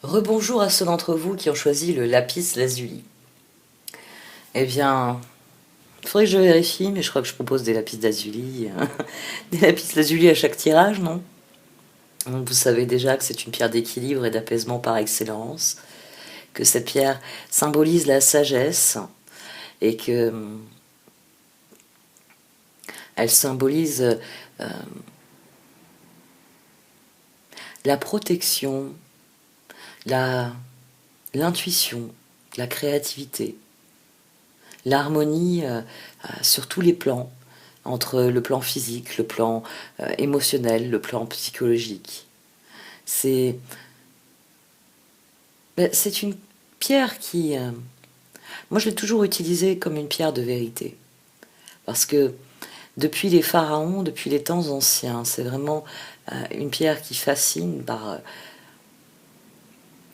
Rebonjour à ceux d'entre vous qui ont choisi le lapis lazuli. Eh bien, il faudrait que je vérifie, mais je crois que je propose des lapis lazuli, des lapis lazuli à chaque tirage, non? Donc vous savez déjà que c'est une pierre d'équilibre et d'apaisement par excellence, que cette pierre symbolise la sagesse et que elle symbolise la protection, la l'intuition, la créativité, l'harmonie sur tous les plans, entre le plan physique, le plan émotionnel, le plan psychologique. C'est c'est une pierre qui... moi, je l'ai toujours utilisée comme une pierre de vérité. Parce que depuis les pharaons, depuis les temps anciens, c'est vraiment une pierre qui fascine par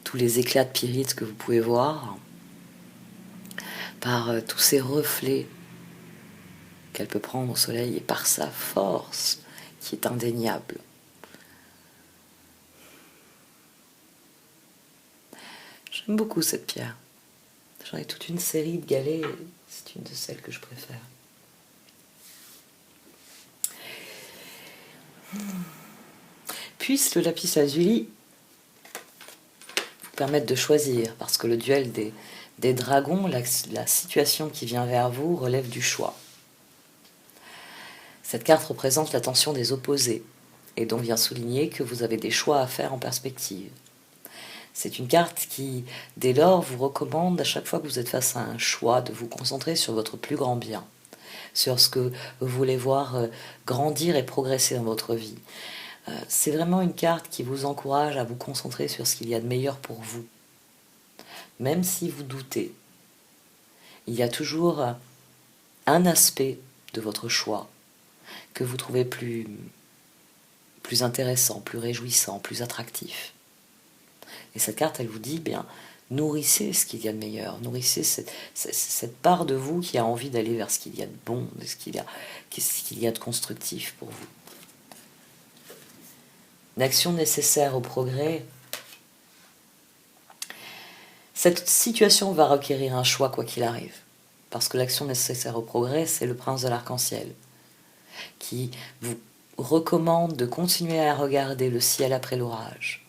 tous les éclats de pyrite que vous pouvez voir, par tous ces reflets qu'elle peut prendre au soleil et par sa force qui est indéniable. J'aime beaucoup cette pierre. J'en ai toute une série de galets, c'est une de celles que je préfère. Puisse le lapis lazuli vous permettre de choisir, parce que le duel des dragons, la situation qui vient vers vous relève du choix. Cette carte représente la tension des opposés, et donc vient souligner que vous avez des choix à faire en perspective. C'est une carte qui, dès lors, vous recommande à chaque fois que vous êtes face à un choix de vous concentrer sur votre plus grand bien, sur ce que vous voulez voir grandir et progresser dans votre vie. C'est vraiment une carte qui vous encourage à vous concentrer sur ce qu'il y a de meilleur pour vous. Même si vous doutez, il y a toujours un aspect de votre choix que vous trouvez plus intéressant, plus réjouissant, plus attractif. Et cette carte, elle vous dit, bien, nourrissez ce qu'il y a de meilleur, nourrissez cette part de vous qui a envie d'aller vers ce qu'il y a de bon, de ce qu'il y a de constructif pour vous. L'action nécessaire au progrès. Cette situation va requérir un choix quoi qu'il arrive. Parce que l'action nécessaire au progrès, c'est le prince de l'arc-en-ciel, qui vous recommande de continuer à regarder le ciel après l'orage.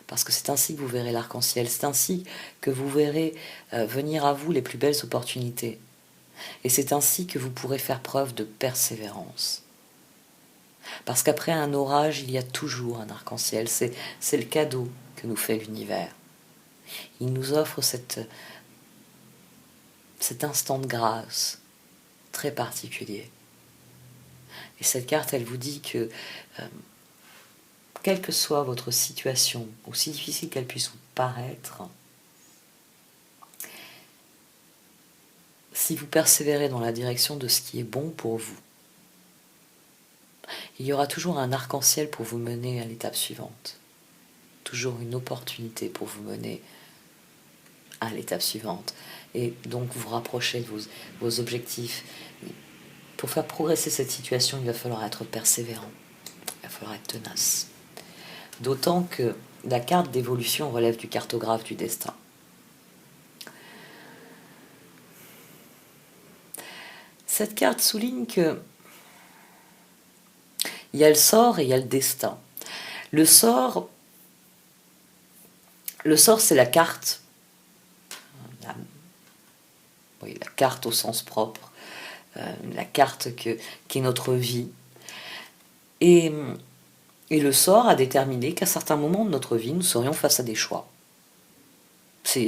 Parce que c'est ainsi que vous verrez l'arc-en-ciel, c'est ainsi que vous verrez venir à vous les plus belles opportunités. Et c'est ainsi que vous pourrez faire preuve de persévérance. Parce qu'après un orage, il y a toujours un arc-en-ciel, c'est le cadeau que nous fait l'univers. Il nous offre cet instant de grâce très particulier. Et cette carte, elle vous dit que quelle que soit votre situation, aussi difficile qu'elle puisse vous paraître, si vous persévérez dans la direction de ce qui est bon pour vous, il y aura toujours un arc-en-ciel pour vous mener à l'étape suivante. Toujours une opportunité pour vous mener à l'étape suivante. Et donc vous rapprocher de vos objectifs. Pour faire progresser cette situation, il va falloir être persévérant. Il va falloir être tenace. D'autant que la carte d'évolution relève du cartographe du destin. Cette carte souligne que il y a le sort et il y a le destin. Le sort, c'est la carte. La carte au sens propre. La carte qui est notre vie. Et le sort a déterminé qu'à certains moments de notre vie, nous serions face à des choix. C'est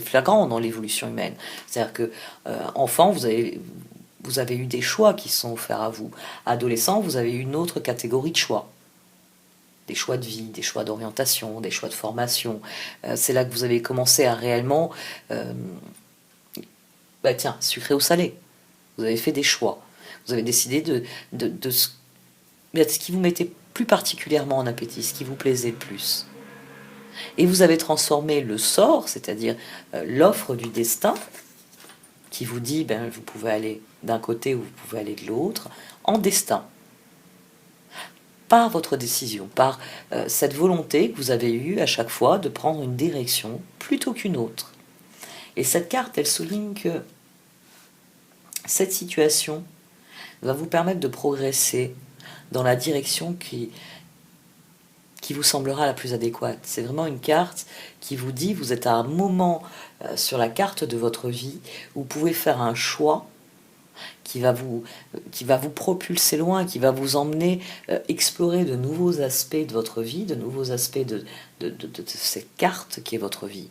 flagrant dans l'évolution humaine. C'est-à-dire que, enfant, vous avez eu des choix qui sont offerts à vous. Adolescent, vous avez eu une autre catégorie de choix. Des choix de vie, des choix d'orientation, des choix de formation. C'est là que vous avez commencé à réellement... sucré ou salé. Vous avez fait des choix. Vous avez décidé de ce qui vous mettait plus particulièrement en appétit, ce qui vous plaisait le plus. Et vous avez transformé le sort, c'est-à-dire l'offre du destin, qui vous dit vous pouvez aller d'un côté ou vous pouvez aller de l'autre, en destin. par votre décision, par cette volonté que vous avez eue à chaque fois de prendre une direction plutôt qu'une autre. Et cette carte, elle souligne que cette situation va vous permettre de progresser dans la direction qui vous semblera la plus adéquate. C'est vraiment une carte qui vous dit, vous êtes à un moment sur la carte de votre vie où vous pouvez faire un choix qui va vous propulser loin, qui va vous emmener explorer de nouveaux aspects de votre vie, de nouveaux aspects de cette carte qui est votre vie.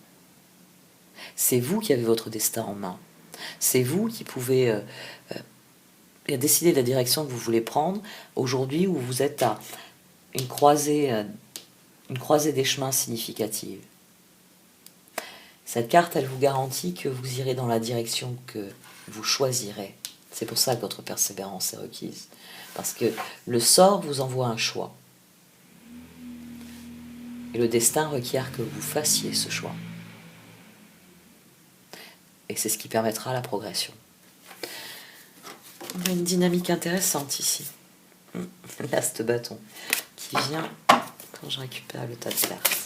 C'est vous qui avez votre destin en main. C'est vous qui pouvez décider de la direction que vous voulez prendre aujourd'hui, où vous êtes à une croisée des chemins significative. Cette carte, elle vous garantit que vous irez dans la direction que vous choisirez. C'est pour ça que votre persévérance est requise. Parce que le sort vous envoie un choix. Et le destin requiert que vous fassiez ce choix. Et c'est ce qui permettra la progression. On a une dynamique intéressante ici. L'as de bâton qui vient quand je récupère le tas de cartes.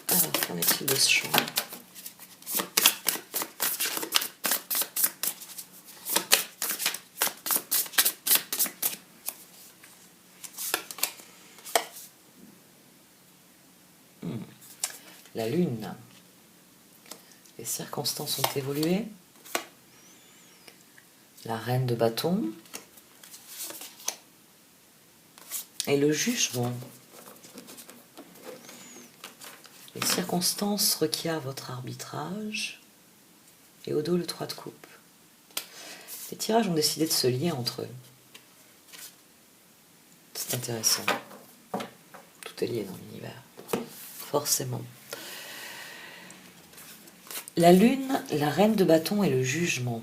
Alors, qu'en est-il de ce choix ? La lune. Les circonstances ont évolué. La reine de bâton. Et le jugement. Les circonstances requièrent votre arbitrage. Et au dos, le 3 de coupe. Les tirages ont décidé de se lier entre eux. C'est intéressant. Tout est lié dans l'univers. Forcément. La lune, la reine de bâton et le jugement.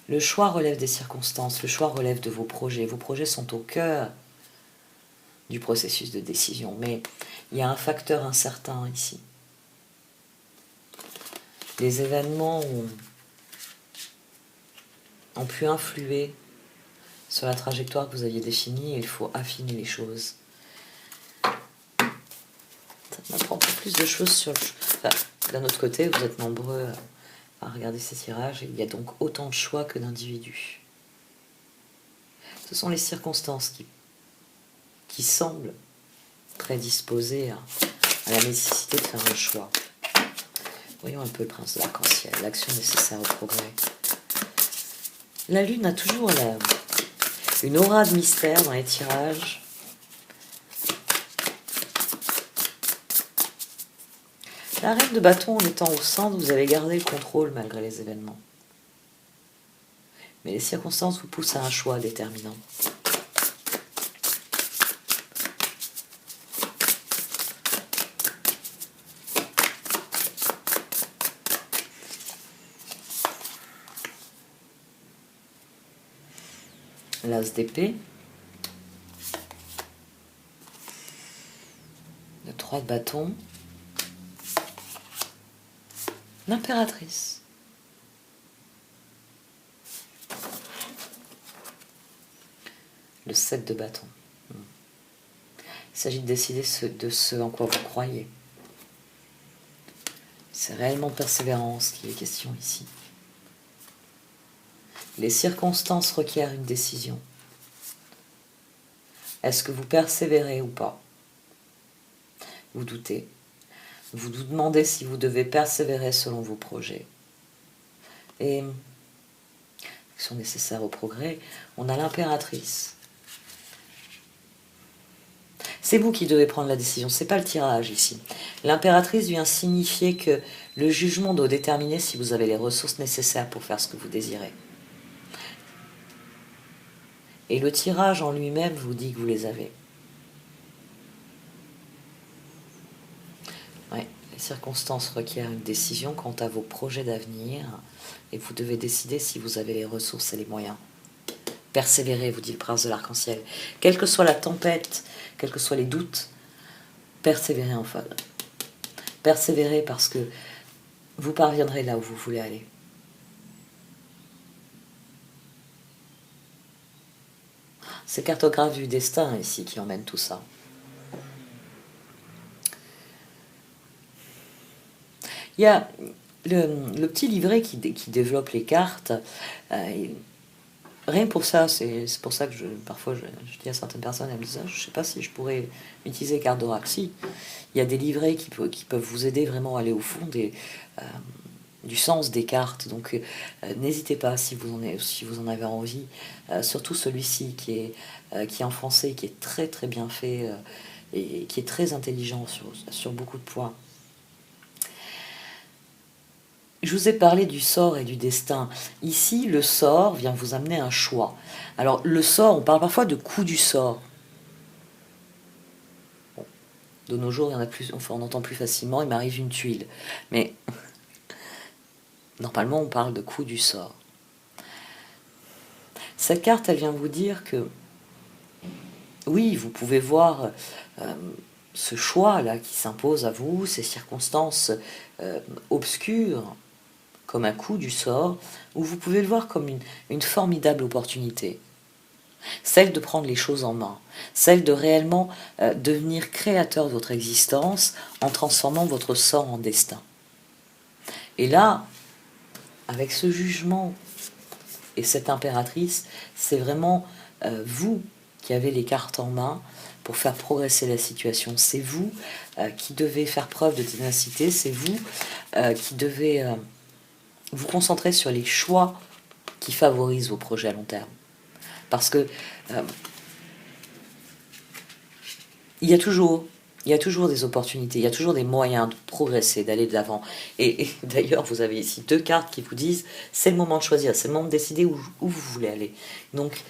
Le choix relève des circonstances, le choix relève de vos projets. Vos projets sont au cœur du processus de décision. Mais il y a un facteur incertain ici. Les événements ont pu influer sur la trajectoire que vous aviez définie et il faut affiner les choses. Ça m'apprend pas plus de choses sur le... Enfin, d'un autre côté, vous êtes nombreux à regarder ces tirages et il y a donc autant de choix que d'individus. Ce sont les circonstances qui semblent prédisposées à la nécessité de faire un choix. Voyons un peu le prince de l'arc-en-ciel, l'action nécessaire au progrès. La lune a toujours une aura de mystère dans les tirages. La reine de bâton, en étant au centre, vous avez gardé le contrôle malgré les événements. Mais les circonstances vous poussent à un choix déterminant. L'as d'épée. Le 3 de bâton. L'impératrice. Le 7 de bâton. Il s'agit de décider de ce en quoi vous croyez. C'est réellement persévérance qui est question ici. Les circonstances requièrent une décision. Est-ce que vous persévérez ou pas? Vous doutez. Vous vous demandez si vous devez persévérer selon vos projets. Et, action nécessaire au progrès, on a l'impératrice. C'est vous qui devez prendre la décision, c'est pas le tirage ici. L'impératrice vient signifier que le jugement doit déterminer si vous avez les ressources nécessaires pour faire ce que vous désirez. Et le tirage en lui-même vous dit que vous les avez. Ouais, les circonstances requièrent une décision quant à vos projets d'avenir et vous devez décider si vous avez les ressources et les moyens Persévérez, vous dit le prince de l'arc-en-ciel. Quelle que soit la tempête, quels que soient les doutes, persévérez en fait. Persévérez parce que vous parviendrez là où vous voulez aller. C'est cartographe du destin ici qui emmène tout ça. Il y a le petit livret qui développe les cartes. Rien que pour ça, c'est pour ça que parfois je dis à certaines personnes, elles me disent, je ne sais pas si je pourrais utiliser carte d'oracle. Si, il y a des livrets qui peuvent vous aider vraiment à aller au fond du sens des cartes. Donc n'hésitez pas si vous en avez envie. Surtout celui-ci qui est en français, qui est très très bien fait et qui est très intelligent sur beaucoup de points. Je vous ai parlé du sort et du destin. Ici, le sort vient vous amener un choix. Alors, le sort, on parle parfois de coup du sort. Bon, de nos jours, il y en a plus, on entend plus facilement, il m'arrive une tuile. Mais normalement, on parle de coup du sort. Cette carte, elle vient vous dire que, oui, vous pouvez voir ce choix-là qui s'impose à vous, ces circonstances obscures, comme un coup du sort, ou vous pouvez le voir comme une formidable opportunité. Celle de prendre les choses en main, celle de réellement devenir créateur de votre existence en transformant votre sort en destin. Et là, avec ce jugement et cette impératrice, c'est vraiment vous qui avez les cartes en main pour faire progresser la situation. C'est vous qui devez faire preuve de ténacité, c'est vous qui devez vous concentrer sur les choix qui favorisent vos projets à long terme. Parce que il y a toujours des opportunités, il y a toujours des moyens de progresser, d'aller de l'avant. Et d'ailleurs, vous avez ici 2 cartes qui vous disent c'est le moment de choisir, c'est le moment de décider où vous voulez aller. Donc,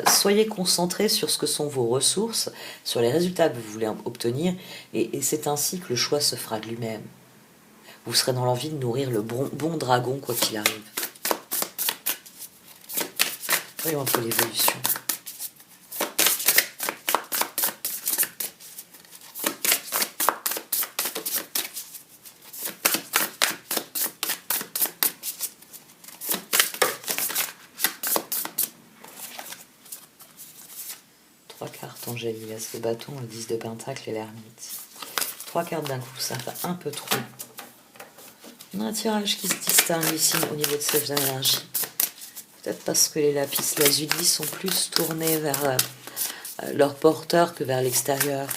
soyez concentrés sur ce que sont vos ressources, sur les résultats que vous voulez obtenir, et c'est ainsi que le choix se fera de lui-même. Vous serez dans l'envie de nourrir le bon dragon, quoi qu'il arrive. Voyons un peu l'évolution. Trois cartes angéliques, le bâton, le 10 de pentacle et l'ermite. 3 cartes d'un coup, ça fait un peu trop. On a un tirage qui se distingue ici au niveau de cette énergie. Peut-être parce que les lapis lazuli sont plus tournés vers leur porteur que vers l'extérieur.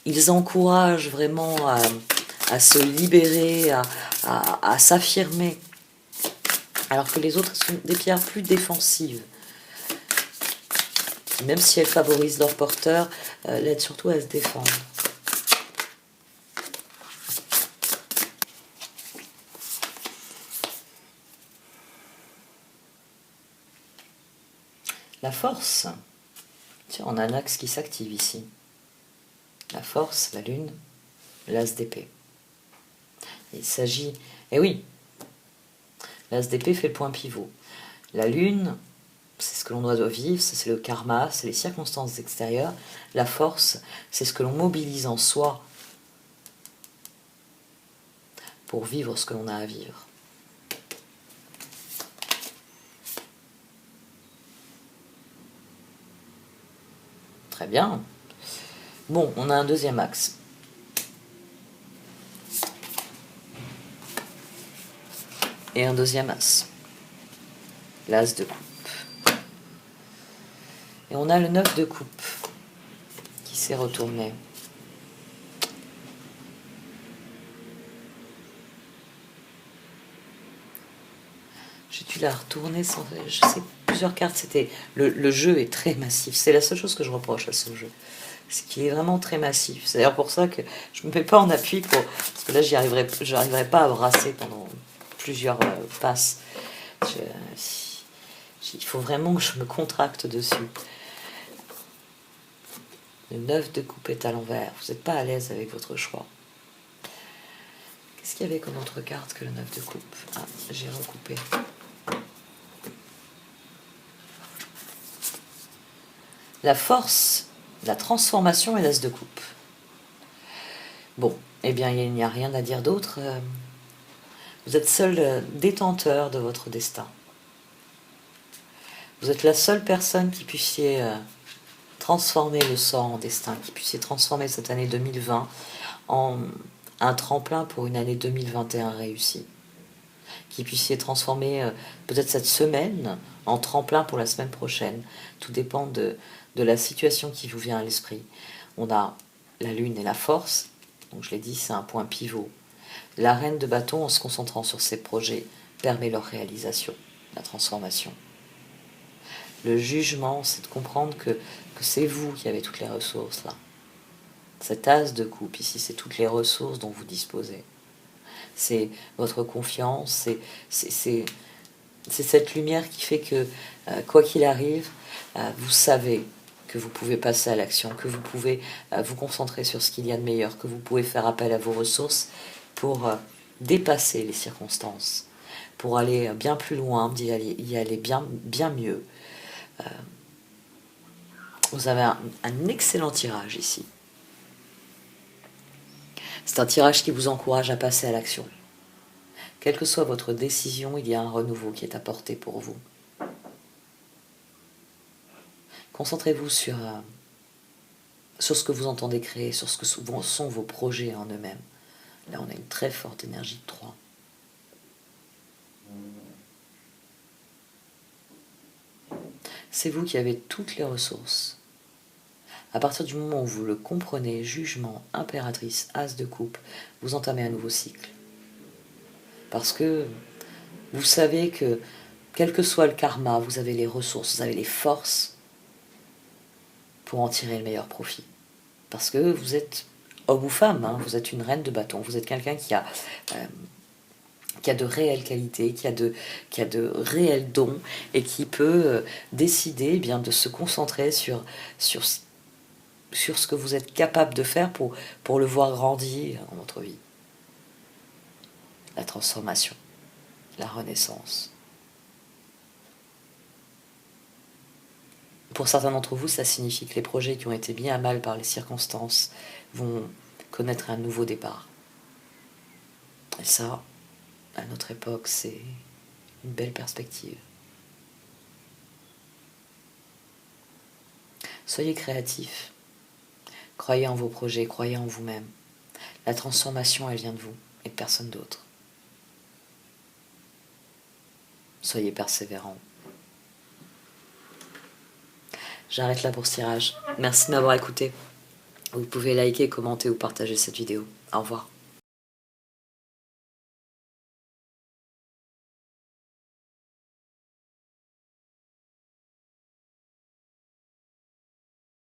Ils encouragent vraiment à se libérer, à s'affirmer. Alors que les autres sont des pierres plus défensives. Même si elles favorisent leur porteur, l'aident surtout à se défendre. La force, tiens, on a un axe qui s'active ici. La force, la lune, l'as d'épée. Il s'agit, eh oui, l'as d'épée fait le point pivot. La lune, c'est ce que l'on doit vivre, c'est le karma, c'est les circonstances extérieures. La force, c'est ce que l'on mobilise en soi pour vivre ce que l'on a à vivre. Très bien. Bon, on a un deuxième axe. Et un deuxième as. L'as de coupe. Et on a le 9 de coupe qui s'est retourné. J'ai dû la retourner sans... Je sais, plusieurs cartes, c'était... Le jeu est très massif. C'est la seule chose que je reproche à ce jeu. C'est qu'il est vraiment très massif. C'est d'ailleurs pour ça que je ne me mets pas en appui parce que là, j'arriverai pas à brasser pendant plusieurs passes. Il faut vraiment que je me contracte dessus. Le 9 de coupe est à l'envers. Vous n'êtes pas à l'aise avec votre choix. Qu'est-ce qu'il y avait comme autre carte que le 9 de coupe? Ah, j'ai recoupé. La force, la transformation et l'as de coupe. Bon, eh bien, il n'y a rien à dire d'autre. Vous êtes seul détenteur de votre destin. Vous êtes la seule personne qui puissiez transformer le sort en destin, qui puissiez transformer cette année 2020 en un tremplin pour une année 2021 réussie. Qui puissiez transformer peut-être cette semaine en tremplin pour la semaine prochaine. Tout dépend de la situation qui vous vient à l'esprit. On a la lune et la force, donc je l'ai dit, c'est un point pivot. La reine de bâton, en se concentrant sur ses projets, permet leur réalisation, la transformation. Le jugement, c'est de comprendre que c'est vous qui avez toutes les ressources là. Cet as de coupe ici, c'est toutes les ressources dont vous disposez. C'est votre confiance, c'est cette lumière qui fait que, quoi qu'il arrive, vous savez que vous pouvez passer à l'action, que vous pouvez vous concentrer sur ce qu'il y a de meilleur, que vous pouvez faire appel à vos ressources pour dépasser les circonstances, pour aller bien plus loin, y aller bien mieux. Vous avez un excellent tirage ici. C'est un tirage qui vous encourage à passer à l'action. Quelle que soit votre décision, il y a un renouveau qui est apporté pour vous. Concentrez-vous sur ce que vous entendez créer, sur ce que sont vos projets en eux-mêmes. Là, on a une très forte énergie de 3. C'est vous qui avez toutes les ressources. À partir du moment où vous le comprenez, jugement, impératrice, as de coupe, vous entamez un nouveau cycle. Parce que vous savez que, quel que soit le karma, vous avez les ressources, vous avez les forces pour en tirer le meilleur profit. Parce que vous êtes homme ou femme, hein, vous êtes une reine de bâton, vous êtes quelqu'un qui a de réelles qualités, qui a de réels dons et qui peut décider eh bien, de se concentrer sur ce que vous êtes capable de faire pour le voir grandir dans votre vie. La transformation, la renaissance. Pour certains d'entre vous, ça signifie que les projets qui ont été mis à mal par les circonstances vont connaître un nouveau départ. Et ça, à notre époque, c'est une belle perspective. Soyez créatifs. Croyez en vos projets, croyez en vous-même. La transformation, elle vient de vous et de personne d'autre. Soyez persévérants. J'arrête là pour ce tirage. Merci de m'avoir écouté. Vous pouvez liker, commenter ou partager cette vidéo. Au revoir.